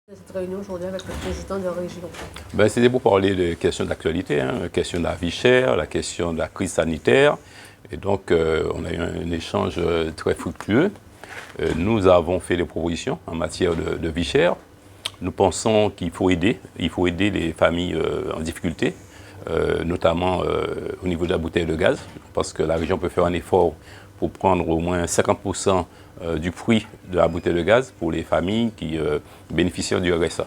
Cette réunion aujourd'hui avec le président de la région. C'était pour parler de questions d'actualité, la question de la vie chère, la question de la crise sanitaire. Et donc, on a eu un échange très fructueux. Nous avons fait des propositions en matière de vie chère. Nous pensons qu'il faut aider les familles en difficulté, notamment au niveau de la bouteille de gaz, parce que la région peut faire un effort pour prendre au moins 50% du prix de la bouteille de gaz pour les familles qui bénéficient du RSA.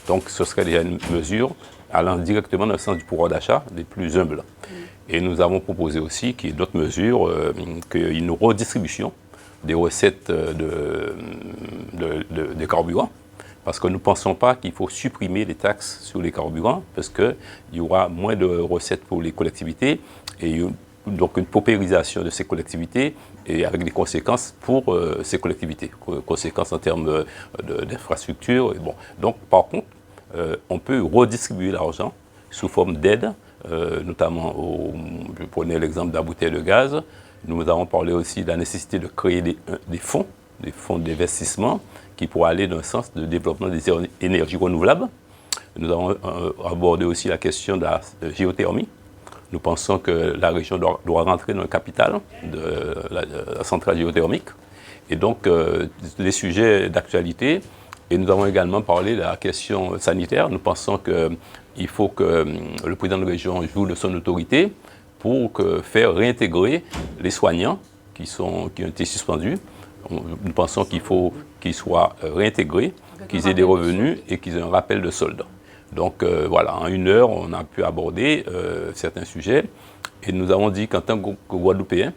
Donc ce serait déjà une mesure allant directement dans le sens du pouvoir d'achat des plus humbles. Et nous avons proposé aussi qu'il y ait d'autres mesures, qu'il y ait une redistribution des recettes de carburant, parce que nous ne pensons pas qu'il faut supprimer les taxes sur les carburants, parce qu'il y aura moins de recettes pour les collectivités, et donc une paupérisation de ces collectivités, et avec des conséquences pour ces collectivités, conséquences en termes d'infrastructures. Bon. Donc par contre, on peut redistribuer l'argent sous forme d'aide, notamment, je prenais l'exemple de la bouteille de gaz. Nous avons parlé aussi de la nécessité de créer des fonds d'investissement qui pourraient aller dans le sens de développement des énergies renouvelables. Nous avons abordé aussi la question de la géothermie. Nous pensons que la région doit rentrer dans le capital de la centrale géothermique. Et donc, des sujets d'actualité. Et nous avons également parlé de la question sanitaire. Nous pensons qu'il faut que le président de la région joue de son autorité pour faire réintégrer les soignants qui ont été suspendus. Nous pensons qu'il faut qu'ils soient réintégrés, qu'ils aient des revenus et qu'ils aient un rappel de solde. Donc voilà, en 1 heure, on a pu aborder certains sujets. Et nous avons dit qu'en tant que Guadeloupéens,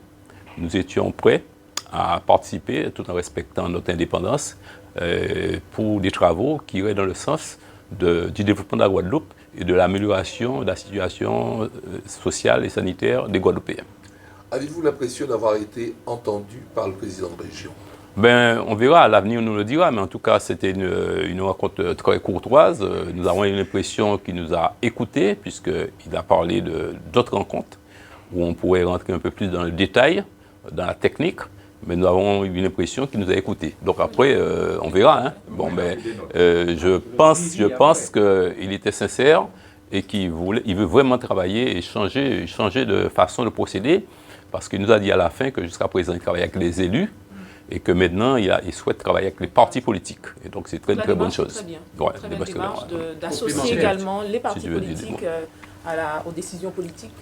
nous étions prêts à participer, tout en respectant notre indépendance, pour des travaux qui iraient dans le sens du développement de la Guadeloupe et de l'amélioration de la situation sociale et sanitaire des Guadeloupéens. Avez-vous l'impression d'avoir été entendu par le président de région? On verra, l'avenir nous le dira, mais en tout cas, c'était une rencontre très courtoise. Nous avons eu l'impression qu'il nous a écoutés, puisqu'il a parlé d'autres rencontres, où on pourrait rentrer un peu plus dans le détail, dans la technique, mais nous avons eu l'impression qu'il nous a écoutés. Donc après, on verra. Je pense qu'il était sincère et qu'il veut vraiment travailler et changer de façon de procéder, parce qu'il nous a dit à la fin que jusqu'à présent, il travaille avec les élus, et que maintenant, il souhaite travailler avec les partis politiques. Et donc, c'est très bonne chose. Très bien. Ouais, très belle démarche d'associer également les partis politiques aux décisions politiques.